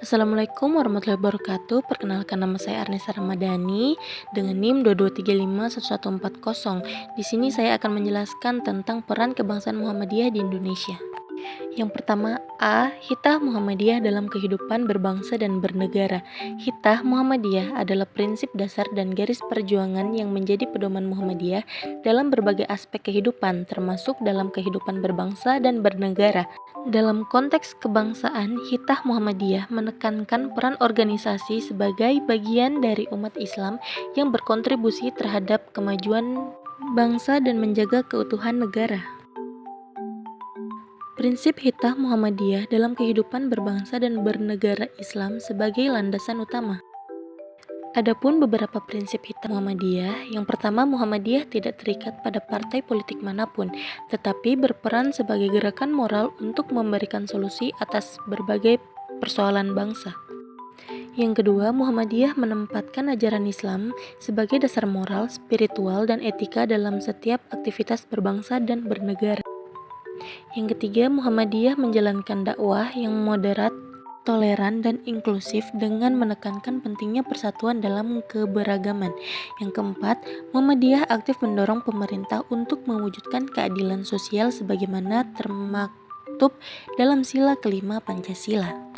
Assalamualaikum warahmatullahi wabarakatuh. Perkenalkan, nama saya Arnisa Ramadhani dengan NIM 22351140. Di sini saya akan menjelaskan tentang peran kebangsaan Muhammadiyah di Indonesia. Yang pertama, A. Hitah Muhammadiyah dalam kehidupan berbangsa dan bernegara. Hitah Muhammadiyah adalah prinsip dasar dan garis perjuangan yang menjadi pedoman Muhammadiyah dalam berbagai aspek kehidupan, termasuk dalam kehidupan berbangsa dan bernegara. Dalam konteks kebangsaan, Hitah Muhammadiyah menekankan peran organisasi sebagai bagian dari umat Islam yang berkontribusi terhadap kemajuan bangsa dan menjaga keutuhan negara. Prinsip Hitah Muhammadiyah dalam kehidupan berbangsa dan bernegara Islam sebagai landasan utama. Adapun beberapa prinsip Hitah Muhammadiyah, yang pertama, Muhammadiyah tidak terikat pada partai politik manapun, tetapi berperan sebagai gerakan moral untuk memberikan solusi atas berbagai persoalan bangsa. Yang kedua, Muhammadiyah menempatkan ajaran Islam sebagai dasar moral, spiritual, dan etika dalam setiap aktivitas berbangsa dan bernegara. Yang ketiga, Muhammadiyah menjalankan dakwah yang moderat, toleran, dan inklusif dengan menekankan pentingnya persatuan dalam keberagaman. Yang keempat, Muhammadiyah aktif mendorong pemerintah untuk mewujudkan keadilan sosial sebagaimana termaktub dalam sila kelima Pancasila.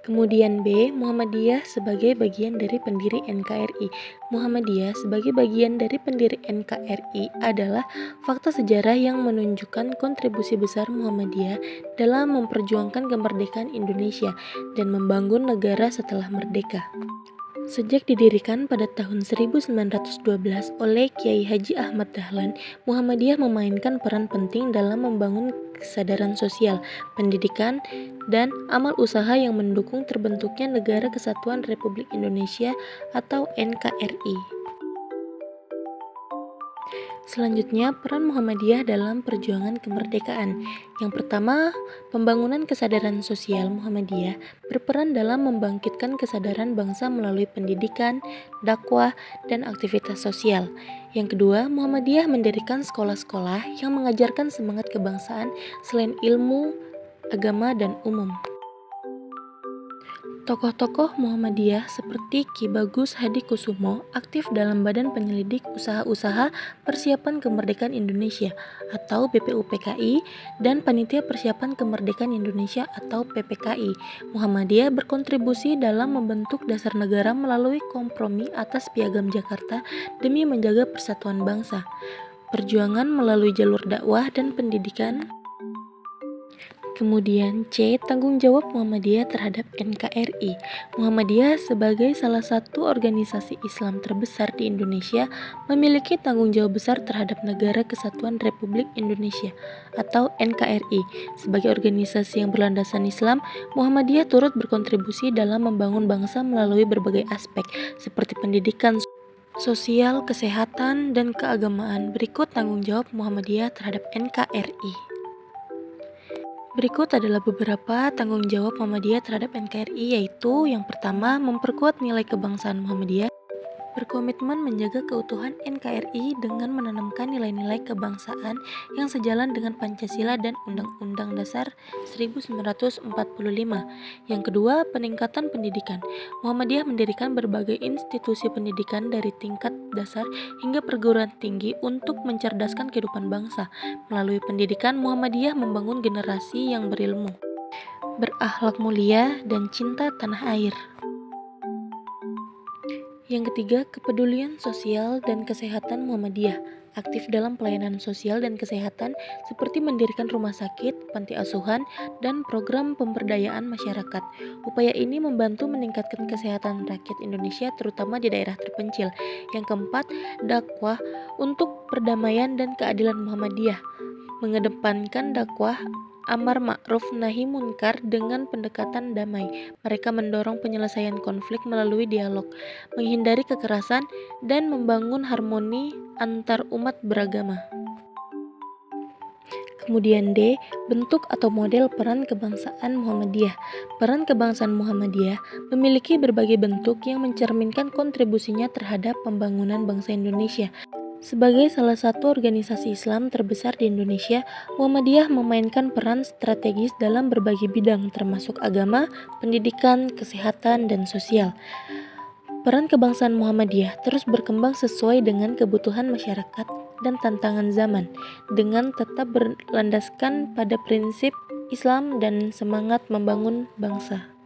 Kemudian B. Muhammadiyah sebagai bagian dari pendiri NKRI. Muhammadiyah sebagai bagian dari pendiri NKRI adalah fakta sejarah yang menunjukkan kontribusi besar Muhammadiyah dalam memperjuangkan kemerdekaan Indonesia dan membangun negara setelah merdeka. Sejak didirikan pada tahun 1912 oleh Kiai Haji Ahmad Dahlan, Muhammadiyah memainkan peran penting dalam membangun kesadaran sosial, pendidikan, dan amal usaha yang mendukung terbentuknya Negara Kesatuan Republik Indonesia atau NKRI. Selanjutnya, peran Muhammadiyah dalam perjuangan kemerdekaan. Yang pertama, pembangunan kesadaran sosial Muhammadiyah berperan dalam membangkitkan kesadaran bangsa melalui pendidikan, dakwah, dan aktivitas sosial. Yang kedua, Muhammadiyah mendirikan sekolah-sekolah yang mengajarkan semangat kebangsaan selain ilmu, agama, dan umum. Tokoh-tokoh Muhammadiyah seperti Ki Bagus Hadikusumo aktif dalam Badan Penyelidik Usaha-Usaha Persiapan Kemerdekaan Indonesia atau BPUPKI dan Panitia Persiapan Kemerdekaan Indonesia atau PPKI. Muhammadiyah berkontribusi dalam membentuk dasar negara melalui kompromi atas Piagam Jakarta demi menjaga persatuan bangsa. Perjuangan melalui jalur dakwah dan pendidikan. Kemudian C. Tanggung jawab Muhammadiyah terhadap NKRI. Muhammadiyah sebagai salah satu organisasi Islam terbesar di Indonesia memiliki tanggung jawab besar terhadap Negara Kesatuan Republik Indonesia atau NKRI. Sebagai organisasi yang berlandasan Islam, Muhammadiyah turut berkontribusi dalam membangun bangsa melalui berbagai aspek seperti pendidikan, sosial, kesehatan, dan keagamaan. Berikut tanggung jawab Muhammadiyah terhadap NKRI. Berikut adalah beberapa tanggung jawab Muhammadiyah terhadap NKRI, yaitu yang pertama, memperkuat nilai kebangsaan Muhammadiyah, berkomitmen menjaga keutuhan NKRI dengan menanamkan nilai-nilai kebangsaan yang sejalan dengan Pancasila dan Undang-Undang Dasar 1945. Yang kedua, peningkatan pendidikan. Muhammadiyah mendirikan berbagai institusi pendidikan dari tingkat dasar hingga perguruan tinggi untuk mencerdaskan kehidupan bangsa. Melalui pendidikan, Muhammadiyah membangun generasi yang berilmu, berakhlak mulia, dan cinta tanah air. Yang ketiga, kepedulian sosial dan kesehatan Muhammadiyah. Aktif dalam pelayanan sosial dan kesehatan seperti mendirikan rumah sakit, panti asuhan, dan program pemberdayaan masyarakat. Upaya ini membantu meningkatkan kesehatan rakyat Indonesia terutama di daerah terpencil. Yang keempat, dakwah untuk perdamaian dan keadilan Muhammadiyah. Mengedepankan dakwah amar ma'ruf nahi munkar dengan pendekatan damai. Mereka mendorong penyelesaian konflik melalui dialog, menghindari kekerasan, dan membangun harmoni antar umat beragama. Kemudian D. Bentuk atau model peran kebangsaan Muhammadiyah. Peran kebangsaan Muhammadiyah memiliki berbagai bentuk yang mencerminkan kontribusinya terhadap pembangunan bangsa Indonesia. Sebagai salah satu organisasi Islam terbesar di Indonesia, Muhammadiyah memainkan peran strategis dalam berbagai bidang termasuk agama, pendidikan, kesehatan, dan sosial. Peran kebangsaan Muhammadiyah terus berkembang sesuai dengan kebutuhan masyarakat dan tantangan zaman, dengan tetap berlandaskan pada prinsip Islam dan semangat membangun bangsa.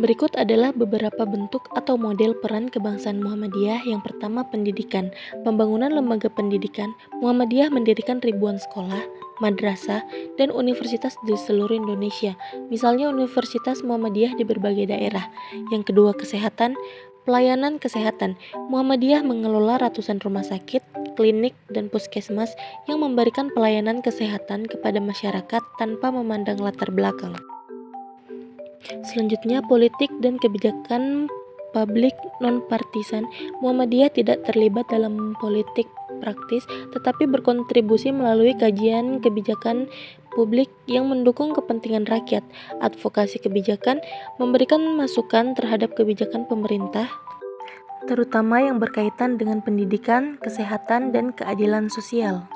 Berikut adalah beberapa bentuk atau model peran kebangsaan Muhammadiyah. Yang pertama, pendidikan. Pembangunan lembaga pendidikan. Muhammadiyah mendirikan ribuan sekolah, madrasah, dan universitas di seluruh Indonesia. Misalnya Universitas Muhammadiyah di berbagai daerah. Yang kedua, kesehatan. Pelayanan kesehatan. Muhammadiyah mengelola ratusan rumah sakit, klinik, dan puskesmas yang memberikan pelayanan kesehatan kepada masyarakat tanpa memandang latar belakang. Selanjutnya, politik dan kebijakan publik non-partisan. Muhammadiyah tidak terlibat dalam politik praktis, tetapi berkontribusi melalui kajian kebijakan publik yang mendukung kepentingan rakyat, advokasi kebijakan, memberikan masukan terhadap kebijakan pemerintah, terutama yang berkaitan dengan pendidikan, kesehatan, dan keadilan sosial.